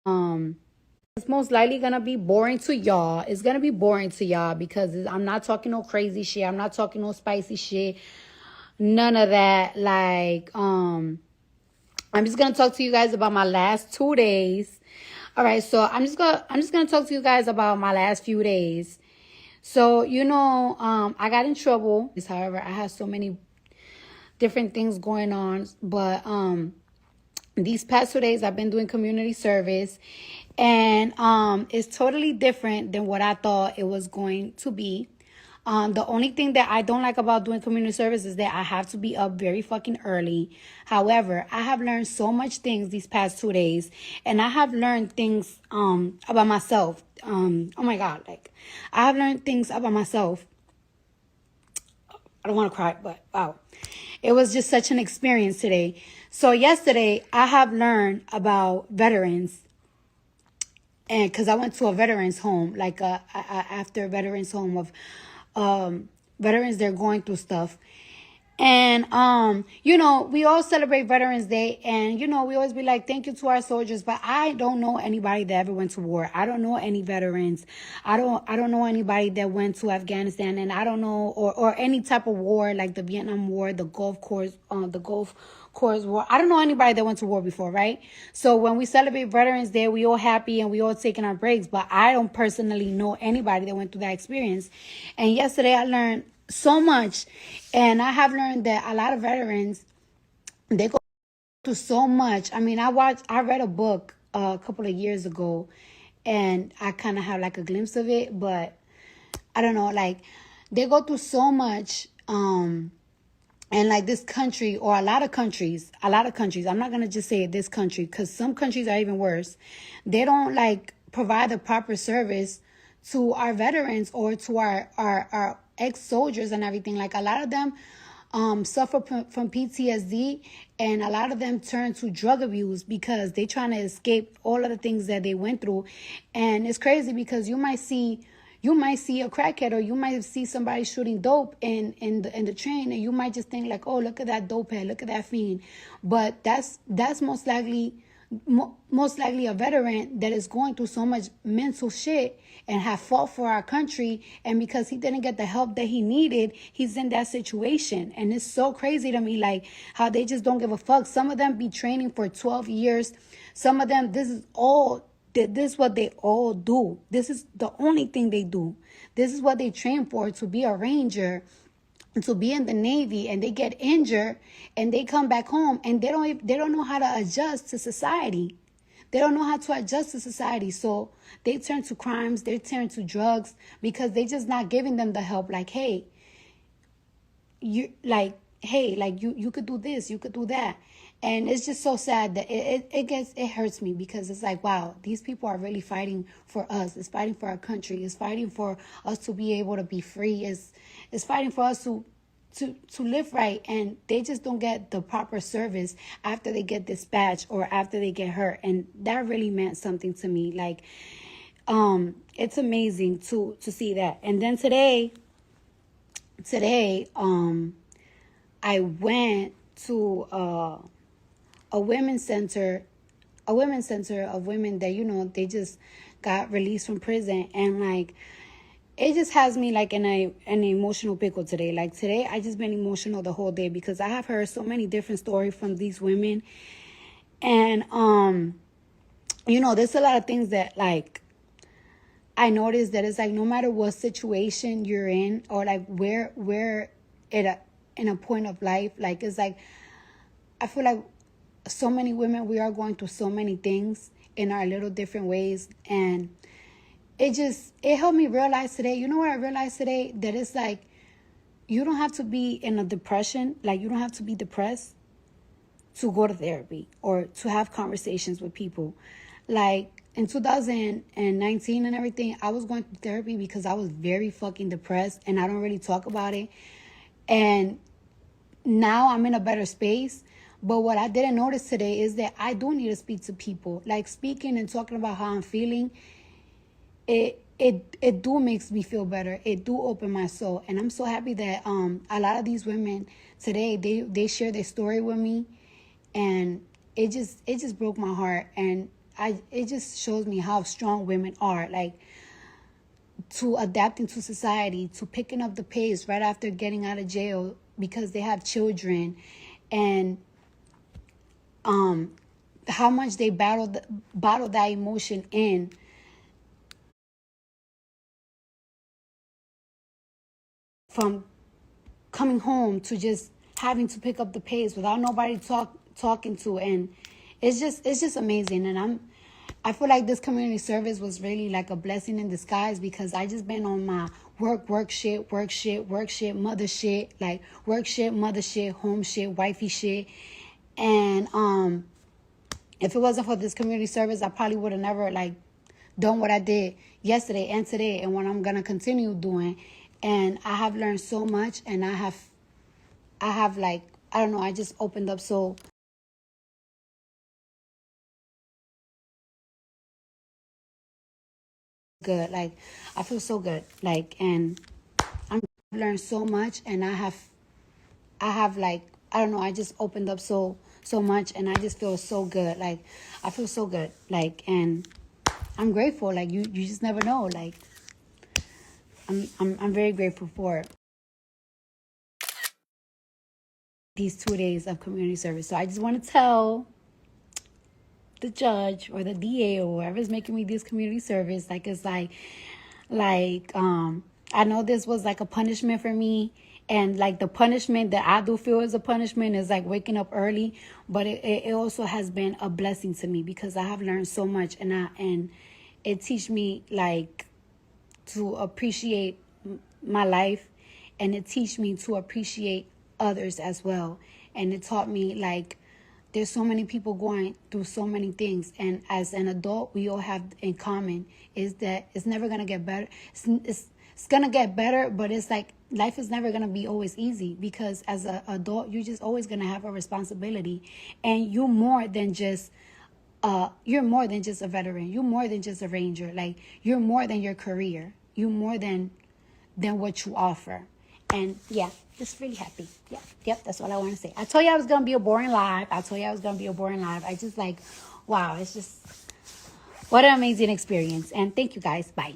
It's most likely gonna be boring to y'all. It's gonna be boring to y'all because I'm not talking no crazy shit. I'm not talking no spicy shit. None of that. I'm just gonna talk to you guys about my last 2 days. All right, so I'm just gonna talk to you guys about my last few days. So I got in trouble. However, I had so many different things going on, but these past 2 days I've been doing community service, and it's totally different than what I thought it was going to be. The only thing that I don't like about doing community service is that I have to be up very fucking early. However, I have learned so much things these past 2 days, and I have learned things about myself. Oh my God, like I have learned things about myself. I don't want to cry, but wow. It was just such an experience today. So yesterday, I have learned about veterans, and because I went to a veterans home, like after a veterans home of veterans, they're going through stuff. And we all celebrate Veterans Day, and we always be like, thank you to our soldiers. But I don't know anybody that ever went to war. I don't know any veterans. I don't know anybody that went to Afghanistan, and I don't know or any type of war like the Vietnam War, the Gulf Corps War. I don't know anybody that went to war before, right? So when we celebrate Veterans Day, we all happy and we all taking our breaks. But I don't personally know anybody that went through that experience. And yesterday I learned so much, and I have learned that a lot of veterans, they go through so much. I mean, I read a book a couple of years ago, and I kind of have like a glimpse of it, but I don't know, like they go through so much. And like this country, or a lot of countries, I'm not going to just say this country, because some countries are even worse. They don't like provide the proper service to our veterans or to our ex-soldiers and everything. Like a lot of them suffer from PTSD, and a lot of them turn to drug abuse because they're trying to escape all of the things that they went through. And it's crazy because you might see a crackhead, or you might see somebody shooting dope in the train, and you might just think like, oh, look at that dope head, look at that fiend. But that's most likely a veteran that is going through so much mental shit and have fought for our country, and because he didn't get the help that he needed, he's in that situation. And it's so crazy to me, like how they just don't give a fuck. Some of them be training for 12 years. Some of them, this is what they all do. This is the only thing they do. This is what they train for, to be a ranger, to be in the Navy, and they get injured and they come back home and they don't know how to adjust to society. They don't know how to adjust to society. So they turn to crimes, they turn to drugs, because they just not giving them the help. Like, hey, you could do this, you could do that. And it's just so sad that it hurts me, because it's like, wow, these people are really fighting for us. It's fighting for our country. It's fighting for us to be able to be free. It's fighting for us to live right, and they just don't get the proper service after they get dispatched or after they get hurt. And that really meant something to me. Like, it's amazing to see that. And then today, I went to a women's center of women that they just got released from prison, and like it just has me like in an emotional pickle today. Like today, I just been emotional the whole day, because I have heard so many different stories from these women, and there's a lot of things that like I noticed that it's like no matter what situation you're in, or like where in a point of life, like it's like I feel like so many women, we are going through so many things in our little different ways, and it helped me realize today. You know what I realized today? That it's like you don't have to be in a depression, like you don't have to be depressed to go to therapy or to have conversations with people. Like in 2019 and everything, I was going through therapy because I was very fucking depressed, and I don't really talk about it. And now I'm in a better space. But what I didn't notice today is that I do need to speak to people. Like speaking and talking about how I'm feeling, it do makes me feel better. It do open my soul. And I'm so happy that a lot of these women today, they share their story with me, and it just broke my heart. And it just shows me how strong women are, like, to adapting to society, to picking up the pace right after getting out of jail because they have children, and how much they bottle that emotion in, from coming home to just having to pick up the pace without nobody talking to. And it's just amazing. And I feel like this community service was really like a blessing in disguise, because I just been on my work shit, mother shit, like work shit, mother shit, home shit, wifey shit. And if it wasn't for this community service, I probably would have never like done what I did yesterday and today, and what I'm gonna continue doing. And I have learned so much, and I have like, I don't know, I just opened up so good. Like, I feel so good. Like, and I've learned so much, and I have like, I don't know, I just opened up so much, and I just feel so good. Like, I feel so good. Like, and I'm grateful. Like, you just never know. Like, I'm very grateful for these 2 days of community service. So I just want to tell the judge or the DA or whoever's making me this community service, like, it's like I know this was like a punishment for me, and like the punishment that I do feel is a punishment is like waking up early, but it also has been a blessing to me, because I have learned so much, and it teach me like to appreciate my life, and it teach me to appreciate others as well. And it taught me like there's so many people going through so many things, and as an adult we all have in common is that it's never gonna get better. It's gonna get better, but it's like life is never gonna be always easy, because as an adult you're just always gonna have a responsibility, and you're more than just a veteran. You're more than just a ranger. Like, you're more than your career. You're more than what you offer. And yeah, just really happy. Yeah, yep, that's all I want to say. I told you I was gonna be a boring live. I just like, wow, it's just what an amazing experience. And thank you guys. Bye.